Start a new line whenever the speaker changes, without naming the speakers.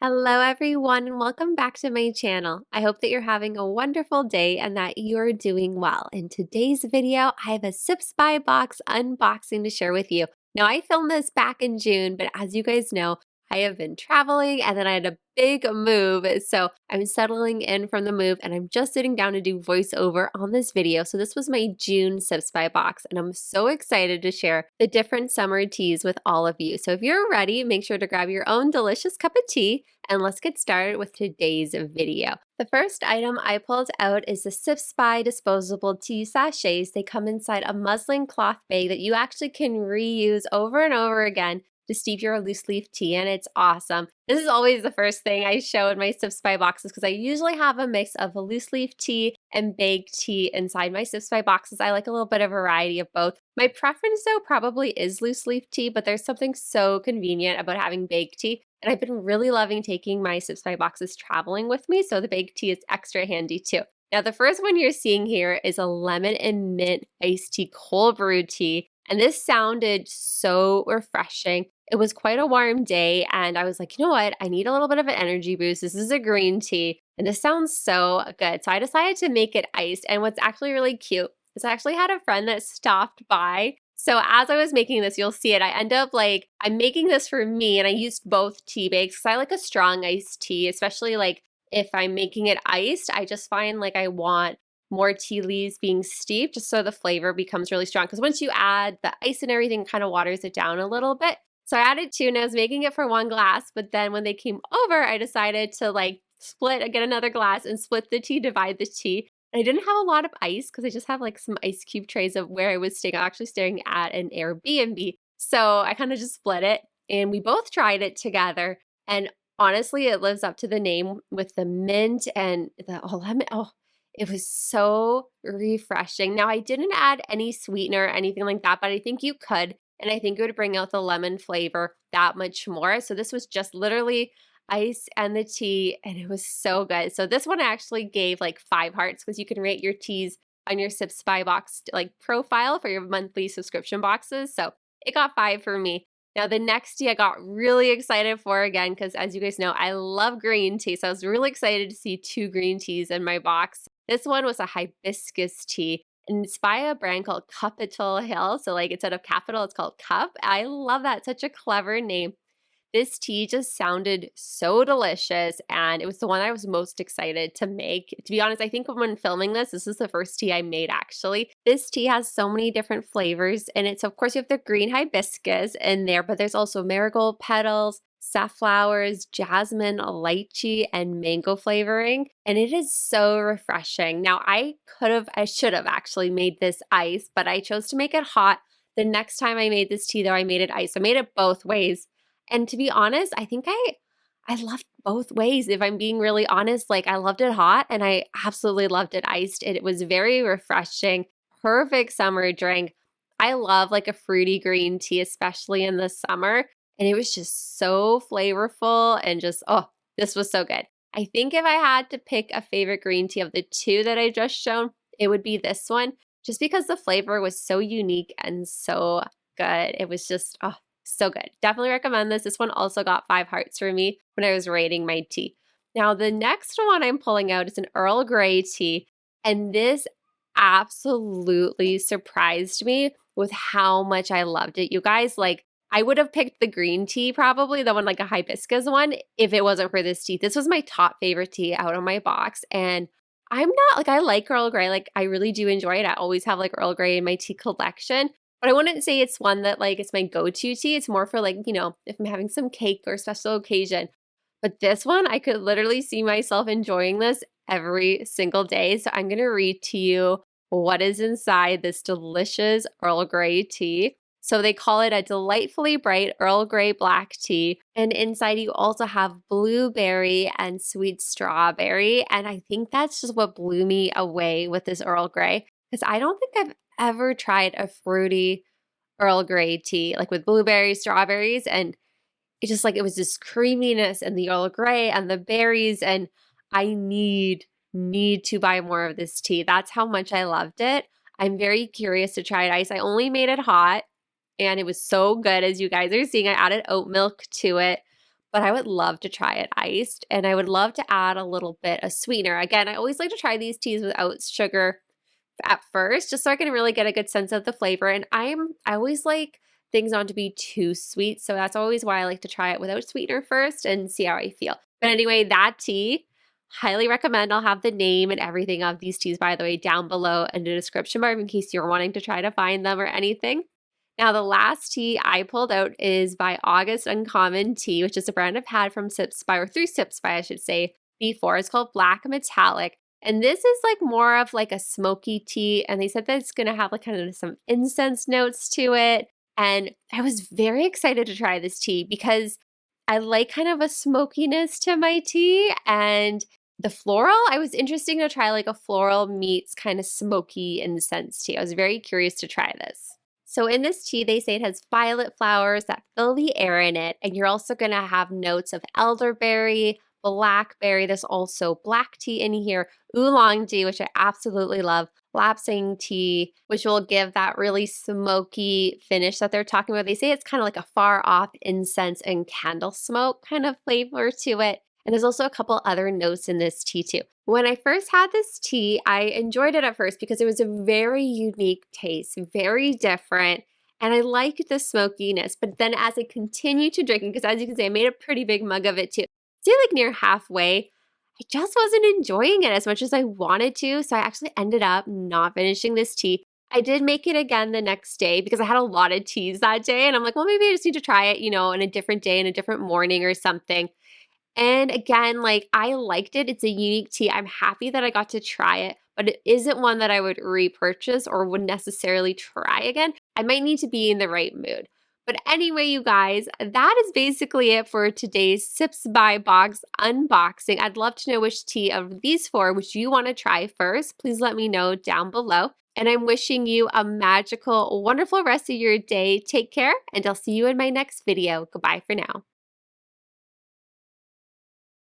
Hello everyone and welcome back to my channel. I hope that you're having a wonderful day and that you're doing well. In today's video, I have a Sipsby box unboxing to share with you. Now I filmed this back in June, but as you guys know, I have been traveling and then I had a big move. So I'm settling in from the move and I'm just sitting down to do voiceover on this video. So this was my June Sipsby box and I'm so excited to share the different summer teas with all of you. So if you're ready, make sure to grab your own delicious cup of tea and let's get started with today's video. The first item I pulled out is the Sipsby disposable tea sachets. They come inside a muslin cloth bag that you actually can reuse over and over again to steep your loose leaf tea, and it's awesome. This is always the first thing I show in my Sipsby boxes because I usually have a mix of a loose leaf tea and baked tea inside my Sipsby boxes. I like a little bit of variety of both. My preference though probably is loose leaf tea, but there's something so convenient about having baked tea. And I've been really loving taking my Sipsby boxes traveling with me, so the baked tea is extra handy too. Now the first one you're seeing here is a lemon and mint iced tea cold brew tea. And this sounded so refreshing. It was quite a warm day and I was like, you know what? I need a little bit of an energy boost. This is a green tea and this sounds so good. So I decided to make it iced. And what's actually really cute is I actually had a friend that stopped by. So as I was making this, you'll see it. I end up I'm making this for me and I used both tea bags because I like a strong iced tea, especially if I'm making it iced. I just find I want more tea leaves being steeped just so the flavor becomes really strong. Because once you add the ice and everything, kind of waters it down a little bit. So I added two and I was making it for one glass, but then when they came over, I decided to get another glass and split the tea, divide the tea. And I didn't have a lot of ice because I just have some ice cube trays of where I was staying. I'm actually staying at an Airbnb. So I kind of just split it and we both tried it together. And honestly, it lives up to the name with the mint and the lemon. Oh, it was so refreshing. Now, I didn't add any sweetener or anything like that, but I think you could. And I think it would bring out the lemon flavor that much more. So this was just literally ice and the tea, and it was so good. So this one I actually gave 5 hearts because you can rate your teas on your Sipsby box profile for your monthly subscription boxes. So it got 5 for me. Now the next tea I got really excited for again because as you guys know, I love green tea. So I was really excited to see 2 green teas in my box. This one was a hibiscus tea. And it's by a brand called Capitol Hill. So instead of capital, it's called Cup. I love that. Such a clever name. This tea just sounded so delicious. And it was the one I was most excited to make. To be honest, I think when filming this is the first tea I made actually. This tea has so many different flavors. And it's, of course, you have the green hibiscus in there, but there's also marigold petals, safflowers, jasmine, lychee, and mango flavoring. And it is so refreshing. Now, I should have actually made this ice, but I chose to make it hot. The next time I made this tea, though, I made it ice. I made it both ways. And to be honest, I think I loved both ways. If I'm being really honest, I loved it hot and I absolutely loved it iced. It was very refreshing, perfect summer drink. I love a fruity green tea, especially in the summer. And it was just so flavorful and just, oh, this was so good. I think if I had to pick a favorite green tea of the 2 that I just shown, it would be this one, just because the flavor was so unique and so good. It was just, oh, so good. Definitely recommend this. This one also got 5 hearts for me when I was rating my tea. Now, the next one I'm pulling out is an Earl Grey tea. And this absolutely surprised me with how much I loved it. You guys, I would have picked the green tea probably, the one a hibiscus one, if it wasn't for this tea. This was my top favorite tea out of my box. And I'm not, I like Earl Grey. I really do enjoy it. I always have Earl Grey in my tea collection. But I wouldn't say it's one that it's my go-to tea. It's more for if I'm having some cake or special occasion. But this one, I could literally see myself enjoying this every single day. So I'm going to read to you what is inside this delicious Earl Grey tea. So they call it a delightfully bright Earl Grey black tea. And inside you also have blueberry and sweet strawberry. And I think that's just what blew me away with this Earl Grey. Because I don't think I've ever tried a fruity Earl Grey tea, with blueberries, strawberries. And it just it was this creaminess and the Earl Grey and the berries. And I need to buy more of this tea. That's how much I loved it. I'm very curious to try it ice. I only made it hot. And it was so good, as you guys are seeing. I added oat milk to it. but I would love to try it iced, and I would love to add a little bit of sweetener. Again, I always like to try these teas without sugar at first, just so I can really get a good sense of the flavor. And I always like things not to be too sweet, so that's always why I like to try it without sweetener first and see how I feel. But anyway, that tea, highly recommend. I'll have the name and everything of these teas, by the way, down below in the description bar in case you're wanting to try to find them or anything. Now, the last tea I pulled out is by August Uncommon Tea, which is a brand I've had from Sipsby, or through Sipsby, I should say, before. It's called Black Metallic. And this is like more of like a smoky tea. And they said that it's going to have like kind of some incense notes to it. And I was very excited to try this tea because I like kind of a smokiness to my tea. And the floral, I was interested to try like a floral meets kind of smoky incense tea. I was very curious to try this. So in this tea, they say it has violet flowers that fill the air in it, and you're also going to have notes of elderberry, blackberry. There's also black tea in here, oolong tea, which I absolutely love, lapsang tea, which will give that really smoky finish that they're talking about. They say it's kind of like a far off incense and candle smoke kind of flavor to it. And there's also a couple other notes in this tea too. When I first had this tea, I enjoyed it at first because it was a very unique taste, very different, and I liked the smokiness. But then as I continued to drink it, because as you can see, I made a pretty big mug of it too. See, like near halfway, I just wasn't enjoying it as much as I wanted to. So I actually ended up not finishing this tea. I did make it again the next day because I had a lot of teas that day. And I'm like, well, maybe I just need to try it, in a different day, in a different morning or something. And again, like I liked it. It's a unique tea. I'm happy that I got to try it, but it isn't one that I would repurchase or would necessarily try again. I might need to be in the right mood. But anyway, you guys, that is basically it for today's Sipsby box unboxing. I'd love to know which tea of these four which you want to try first. Please let me know down below. And I'm wishing you a magical, wonderful rest of your day. Take care, and I'll see you in my next video. Goodbye for now.